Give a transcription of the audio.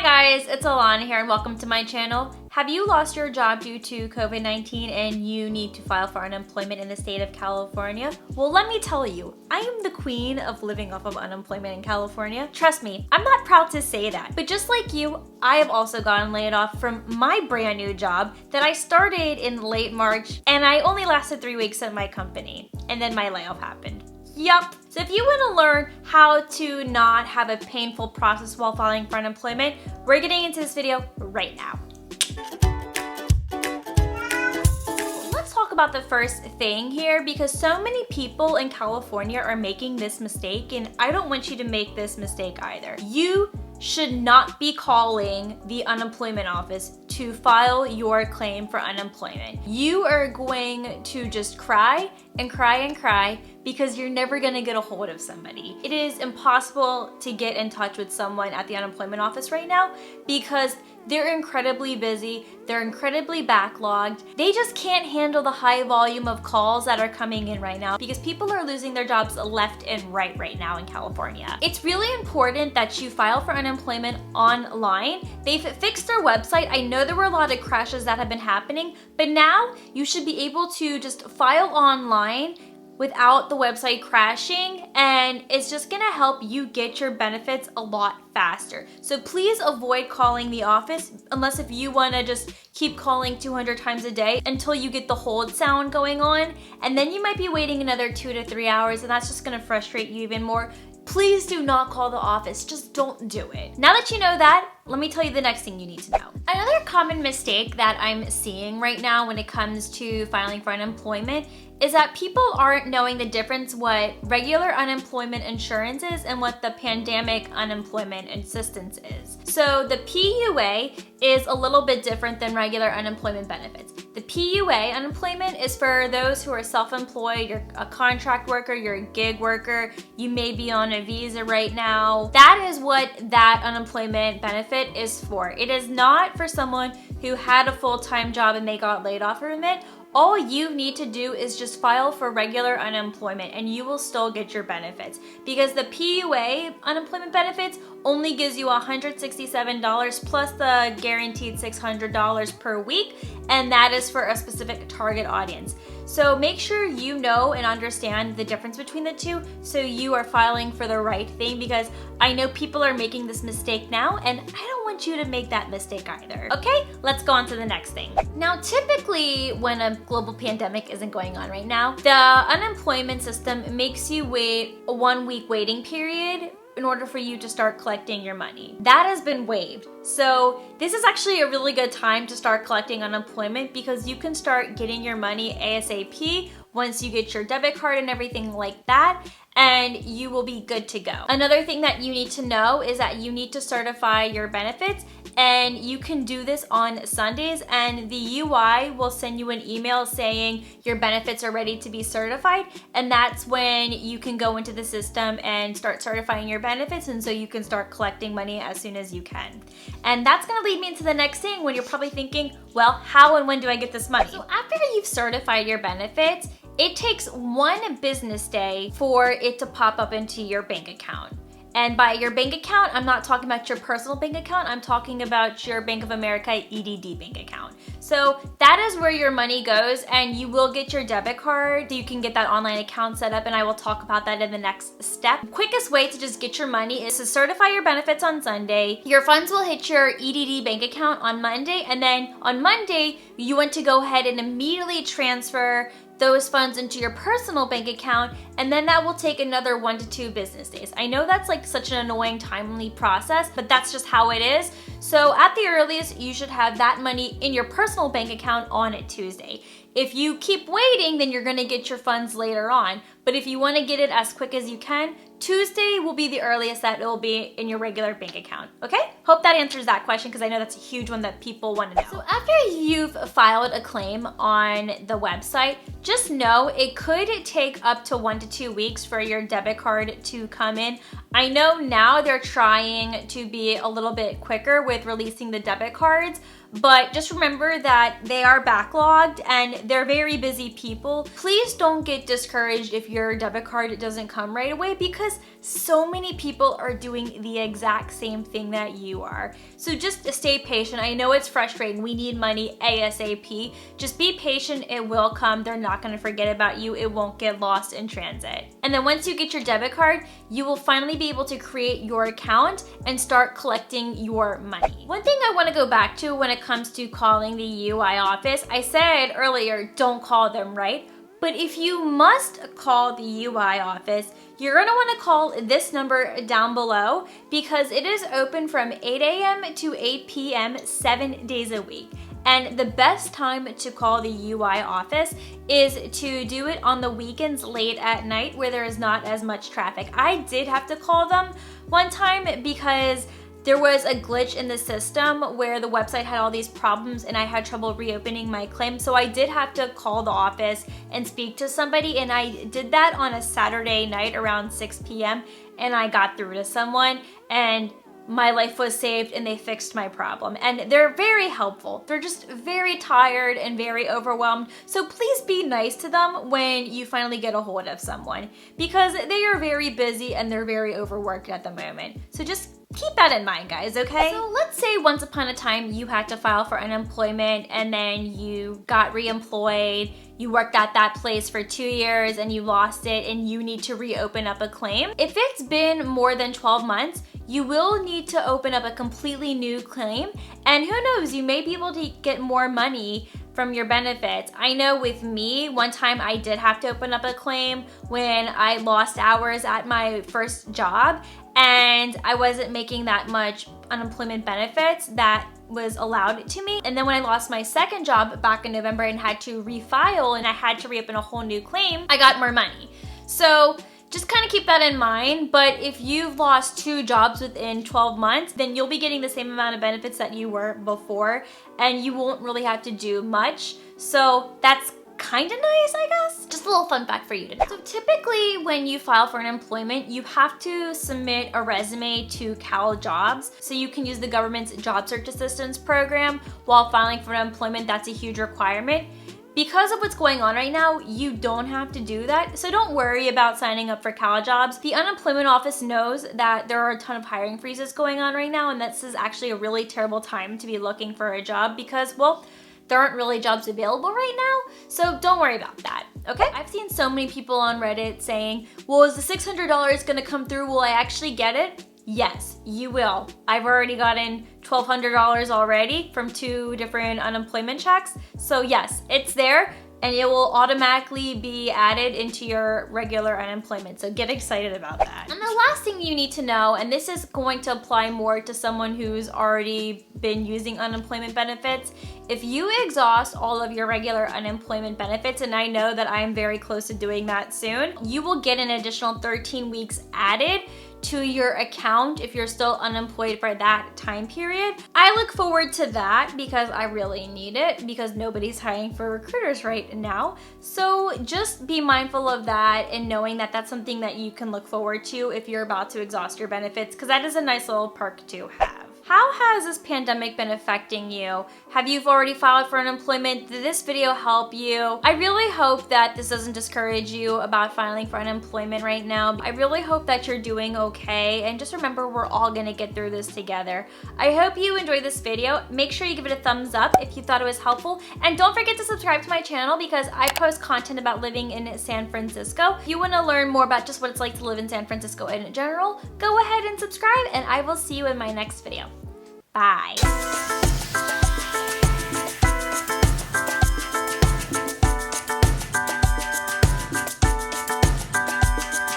guys, it's Ilana here and welcome to my channel. Have you lost your job due to COVID-19 and you need to file for unemployment in the state of California? Well, let me tell you, I am the queen of living off of unemployment in California. Trust me, I'm not proud to say that, but just like you, I have also gotten laid off from my brand new job that I started in late March, and I only lasted 3 weeks at my company, and then my layoff happened. Yup. So if you want to learn how to not have a painful process while filing for unemployment, we're getting into this video right now. Let's talk about the first thing here because so many people in California are making this mistake, and I don't want you to make this mistake either. You should not be calling the unemployment office to file your claim for unemployment. You are going to just cry and cry and cry because you're never gonna get a hold of somebody. It is impossible to get in touch with someone at the unemployment office right now because they're incredibly busy, they're incredibly backlogged. They just can't handle the high volume of calls that are coming in right now because people are losing their jobs left and right now in California. It's really important that you file for unemployment online. They've fixed their website. I know there were a lot of crashes that have been happening, but now you should be able to just file online without the website crashing, and it's just gonna help you get your benefits a lot faster. So please avoid calling the office unless if you wanna just keep calling 200 times a day until you get the hold sound going on, and then you might be waiting another 2 to 3 hours, and that's just gonna frustrate you even more. Please do not call the office, just don't do it. Now that you know that, let me tell you the next thing you need to know. Another common mistake that I'm seeing right now when it comes to filing for unemployment is that people aren't knowing the difference what regular unemployment insurance is and what the pandemic unemployment assistance is. So the PUA is a little bit different than regular unemployment benefits. The PUA unemployment is for those who are self-employed, you're a contract worker, you're a gig worker, you may be on a visa right now. That is what that unemployment benefit is for. It is not for someone who had a full-time job and they got laid off from it. All you need to do is just file for regular unemployment and you will still get your benefits because the PUA unemployment benefits only gives you $167 plus the guaranteed $600 per week, and that is for a specific target audience. So make sure you know and understand the difference between the two so you are filing for the right thing because I know people are making this mistake now and I don't want you to make that mistake either. Okay, let's go on to the next thing. Now, typically when a global pandemic isn't going on right now, the unemployment system makes you wait a 1 week waiting period in order for you to start collecting your money. That has been waived. So this is actually a really good time to start collecting unemployment because you can start getting your money ASAP once you get your debit card and everything like that, and you will be good to go. Another thing that you need to know is that you need to certify your benefits, and you can do this on Sundays, and the UI will send you an email saying your benefits are ready to be certified, and that's when you can go into the system and start certifying your benefits, and so you can start collecting money as soon as you can. And that's gonna lead me into the next thing when you're probably thinking, well, how and when do I get this money? So after you've certified your benefits, it takes 1 business day for it to pop up into your bank account. And by your bank account, I'm not talking about your personal bank account, I'm talking about your Bank of America EDD bank account. So that is where your money goes, and you will get your debit card so you can get that online account set up, and I will talk about that in the next step. The quickest way to just get your money is to certify your benefits on Sunday. Your funds will hit your EDD bank account on Monday, and then on Monday, you want to go ahead and immediately transfer those funds into your personal bank account, and then that will take another 1 to 2 business days. I know that's like such an annoying, timely process, but that's just how it is. So at the earliest, you should have that money in your personal bank account on a Tuesday. If you keep waiting, then you're gonna get your funds later on. But if you wanna get it as quick as you can, Tuesday will be the earliest that it will be in your regular bank account, okay? Hope that answers that question because I know that's a huge one that people wanna know. So after you've filed a claim on the website, just know it could take up to 1 to 2 weeks for your debit card to come in. I know now they're trying to be a little bit quicker with releasing the debit cards, but just remember that they are backlogged and they're very busy people. Please don't get discouraged if your debit card doesn't come right away because so many people are doing the exact same thing that you you are. So just stay patient. I know it's frustrating. We need money ASAP. Just be patient. It will come. They're not going to forget about you. It won't get lost in transit. And then once you get your debit card, you will finally be able to create your account and start collecting your money. One thing I want to go back to when it comes to calling the UI office, I said earlier, don't call them, right? But if you must call the UI office, you're gonna wanna call this number down below because it is open from 8 a.m. to 8 p.m. 7 days a week. And the best time to call the UI office is to do it on the weekends late at night where there is not as much traffic. I did have to call them one time because there was a glitch in the system where the website had all these problems and I had trouble reopening my claim. So I did have to call the office and speak to somebody, and I did that on a Saturday night around 6 p.m. and I got through to someone and my life was saved and they fixed my problem. And they're very helpful. They're just very tired and very overwhelmed. So please be nice to them when you finally get a hold of someone because they are very busy and they're very overworked at the moment. So just keep that in mind, guys, okay? So let's say once upon a time you had to file for unemployment and then you got reemployed, you worked at that place for 2 years and you lost it and you need to reopen up a claim. If it's been more than 12 months, you will need to open up a completely new claim. And who knows, you may be able to get more money from your benefits. I know with me, one time I did have to open up a claim when I lost hours at my first job and I wasn't making that much unemployment benefits that was allowed to me. And then when I lost my second job back in November and had to refile and I had to reopen a whole new claim, I got more money. So just kind of keep that in mind. But if you've lost 2 jobs within 12 months, then you'll be getting the same amount of benefits that you were before and you won't really have to do much. So that's kind of nice, I guess. Just a little fun fact for you to know. So typically when you file for unemployment, you have to submit a resume to Cal Jobs. So you can use the government's job search assistance program while filing for unemployment. That's a huge requirement. Because of what's going on right now, you don't have to do that. So don't worry about signing up for Cal Jobs. The unemployment office knows that there are a ton of hiring freezes going on right now, and this is actually a really terrible time to be looking for a job because, well, there aren't really jobs available right now, so don't worry about that, okay? I've seen so many people on Reddit saying, well, is the $600 gonna come through? Will I actually get it? Yes, you will. I've already gotten $1,200 already from 2 different unemployment checks, so yes, it's there and it will automatically be added into your regular unemployment, so get excited about that. And the last thing you need to know, and this is going to apply more to someone who's already been using unemployment benefits, if you exhaust all of your regular unemployment benefits, and I know that I am very close to doing that soon, you will get an additional 13 weeks added to your account if you're still unemployed for that time period. I look forward to that because I really need it because nobody's hiring for recruiters right now. So just be mindful of that and knowing that that's something that you can look forward to if you're about to exhaust your benefits because that is a nice little perk to have. How has this pandemic been affecting you? Have you already filed for unemployment? Did this video help you? I really hope that this doesn't discourage you about filing for unemployment right now. I really hope that you're doing okay, and just remember we're all gonna get through this together. I hope you enjoyed this video. Make sure you give it a thumbs up if you thought it was helpful, and don't forget to subscribe to my channel because I post content about living in San Francisco. If you wanna learn more about just what it's like to live in San Francisco in general, go ahead and subscribe, and I will see you in my next video. Bye.